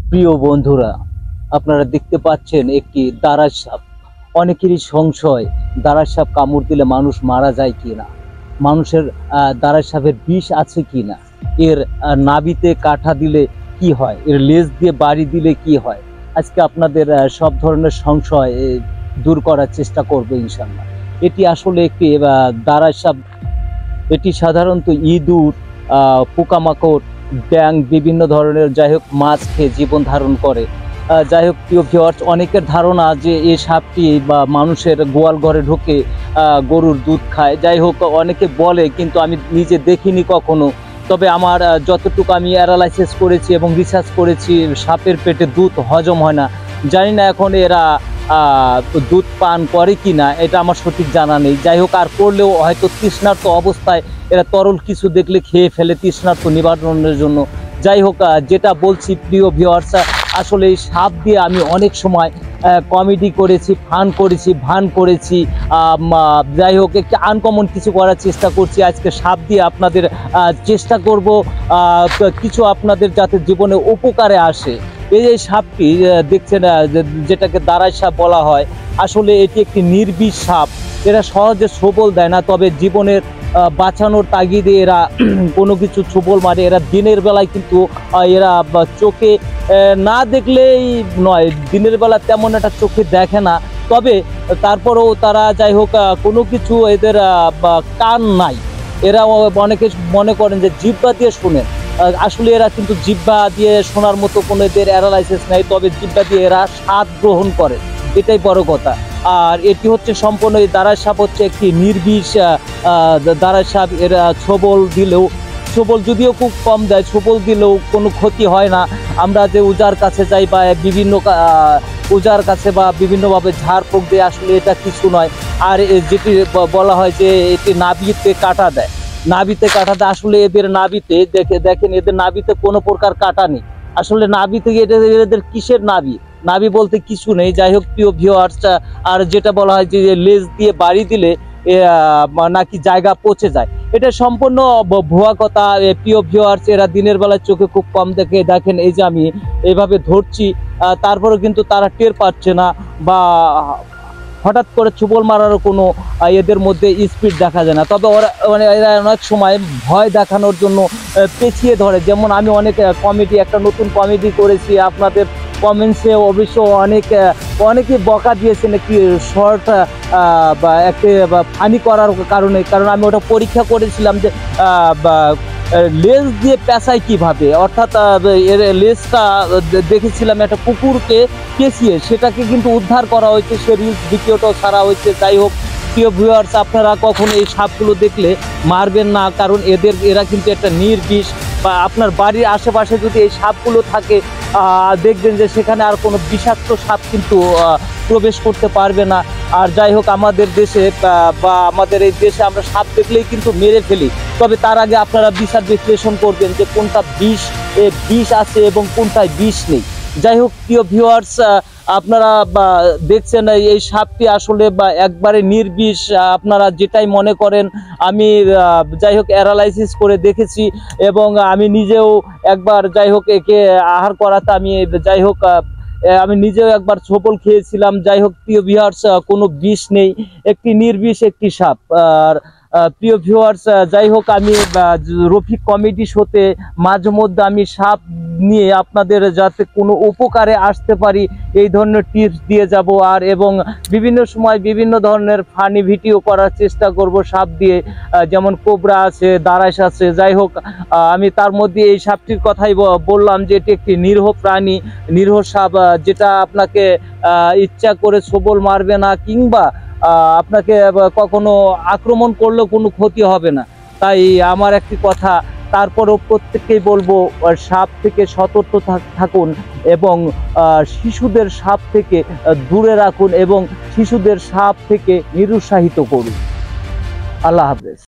প্রিয় বন্ধুরা, আপনারা দেখতে পাচ্ছেন একটি দারাস সাপ। অনেকেরই সংশয় দারাস সাপ কামড় দিলে মানুষ মারা যায় কিনা, মানুষের দারাস সাপের বিষ আছে কিনা, এর নাভিতে কাটা দিলে কি হয়, এর লেজ দিয়ে বাড়ি দিলে কি হয়। আজকে আপনাদের সব ধরনের সংশয় দূর করার চেষ্টা করবো ইনশাল্লাহ। এটি আসলে একটি দারাস সাপ। এটি সাধারণত ইঁদুর, পোকামাকড়, ব্যাঙ, বিভিন্ন ধরনের যাই হোক মাছ খেয়ে জীবন ধারণ করে। যাই হোক প্রিয় ভিউয়ার্স, অনেকের ধারণা যে এই সাপটি বা মানুষের গোয়াল ঘরে ঢুকে গরুর দুধ খায়। যাই হোক অনেকে বলে, কিন্তু আমি নিজে দেখিনি কখনো। তবে আমার যতটুকু আমি অ্যানালাইসিস করেছি এবং রিসার্চ করেছি, সাপের পেটে দুধ হজম হয় না। জানি না এখন এরা দুধ পান করে কি না, এটা আমার সঠিক জানা নেই। যাই হোক, আর করলেও হয়তো তৃষ্ণার্ত অবস্থায় এরা তরল কিছু দেখলে খেয়ে ফেলে তৃষ্ণার্ত নিবারণের জন্য। যাই হোক, যেটা বলছি প্রিয় ভিউয়ার্স, আসলে এই সাপ দিয়ে আমি অনেক সময় কমেডি করেছি, ফান করেছি, ভান করেছি। যাই হোক, একটু আনকমন কিছু করার চেষ্টা করছি। আজকে সাপ দিয়ে আপনাদের চেষ্টা করব কিছু আপনাদের যাতে জীবনে উপকারে আসে। এই যে সাপটি দেখছেন, যেটাকে দারাই সাপ বলা হয়, আসলে এটি একটি নির্বিষ সাপ। এরা সহজে ছোবল দেয় না, তবে জীবনের বাঁচানোর তাগিদে এরা কোনো কিছু ছোবল মারে। এরা দিনের বেলায় কিন্তু এরা চোখে না দেখলেই নয়, দিনের বেলা তেমন একটা চোখে দেখে না। তবে তারপরেও তারা যাই হোক কোনো কিছু, এদের কান নাই। এরা অনেকে মনে করেন যে জিহ্বা দিয়ে শোনেন, আসলে এরা কিন্তু জিহ্বা দিয়ে শোনার মতো কোনো এদের অ্যানালাইসিস নেই। তবে জিহ্বা দিয়ে এরা স্বাদ গ্রহণ করে, এটাই বড় কথা। আর এটি হচ্ছে সম্পূর্ণ, এই দারাস সাপ হচ্ছে একটি নির্বিষ দারাস সাপ। এরা ছোবল দিলেও, ছোবল যদিও খুব কম দেয়, ছোবল দিলেও কোনো ক্ষতি হয় না। আমরা যে উজার কাছে যাই বা বিভিন্ন উজার কাছে বা বিভিন্নভাবে ঝাড়ফুঁক দিয়ে, আসলে এটা কিছু নয়। আর যেটি বলা হয় যে এটি নাভিতে কাটা দেয়, নাভিতে কাটা দেয়। আসলে এদের নাভিতে দেখেন এদের নাভিতে কোনো প্রকার কাটা নেই। আসলে নাভিতে এদের কিসের নাভি, নাভি বলতে কিছু নেই। যাই হোক প্রিয় ভিউয়ার্স, আর যেটা বলা হয় যে লেজ দিয়ে বাড়ি দিলে নাকি জায়গা পচে যায়, এটা সম্পূর্ণ ভুয়া কথা। প্রিয় ভিউয়ার্স, এরা দিনের বেলায় চোখে খুব কম দেখে। দেখেন এই যে আমি এইভাবে ধরছি, তারপরে কিন্তু তারা টের পাচ্ছে না, বা হঠাৎ করে ছোবল মারারও কোনো এদের মধ্যে স্পিড দেখা যায় না। তবে ওরা এরা অনেক সময় ভয় দেখানোর জন্য পেছিয়ে ধরে। যেমন আমি অনেক কমেডি, একটা নতুন কমেডি করেছি, আপনাদের কমেন্টসে অবশ্য অনেকে বকা দিয়েছেন একটি শর্ট বা একটি ফানি করার কারণে। কারণ আমি ওটা পরীক্ষা করেছিলাম যে লেজ দিয়ে পেঁচায় কিভাবে, অর্থাৎ এর লেজটা দেখেছিলাম একটা কুকুরকে পেঁচিয়ে, সেটাকে কিন্তু উদ্ধার করা হয়েছে, সে রিলস ভিডিওটাও ছাড়া হয়েছে। যাই হোক প্রিয় ভিউয়ার্স, আপনারা কখনো এই সাপগুলো দেখলে মারবেন না, কারণ এরা কিন্তু একটা নির্বিষ। বা আপনার বাড়ির আশেপাশে যদি এই সাপগুলো থাকে, দেখবেন যে সেখানে আর কোনো বিষাক্ত সাপ কিন্তু প্রবেশ করতে পারবে না। আর যাই হোক, আমাদের দেশে বা আমাদের এই দেশে আমরা সাপ দেখলেই কিন্তু মেরে ফেলি। তবে তার আগে আপনারা বিচার বিশ্লেষণ করবেন যে কোনটা বিষ আছে এবং কোনটায় বিষ নেই। যাই হোক প্রিয় ভিউয়ার্স, আপনারা দেখছেন এই সাপটি আসলে একবারে নির্বিষ। আপনারা যেটাই মনে করেন, আমি যাই হোক অ্যানালাইসিস করে দেখেছি, এবং আমি নিজেও একবার যাই হোক একে আহার করাতে আমি নিজেও একবার ছোবল খেয়েছিলাম। যাই হোক প্রিয় ভিউয়ার্স, কোনো বিষ নেই, একটি নির্বিষ একটি সাপ। আর প্রিয় ভিউয়ার্স, যাই হোক আমি রফিক কমেডি শোতে মাঝে মধ্যে আমি সাপ নিয়ে আপনাদের যাতে কোনো উপকারে আসতে পারি এই ধরনের টিপস দিয়ে যাব। আর এবং বিভিন্ন সময় বিভিন্ন ধরনের ফানি ভিডিও করার চেষ্টা করব সাপ দিয়ে, যেমন কোবরা আছে, দারাস আছে। যাই হোক, আমি তার মধ্যে এই সাপটির কথাই বললাম যে এটি একটি নিরীহ প্রাণী, নিরীহ সাপ, যেটা আপনাকে ইচ্ছা করে ছোবল মারবে না, কিংবা আপনাকে কখনো আক্রমণ করলেও কোনো ক্ষতি হবে না। তাই আমার একটি কথা, তারপরও প্রত্যেককেই বলবো, সাপ থেকে সতর্ক থাকুন, এবং শিশুদের সাপ থেকে দূরে রাখুন, এবং শিশুদের সাপ থেকে নিরুৎসাহিত করুন। আল্লাহ হাফেজ।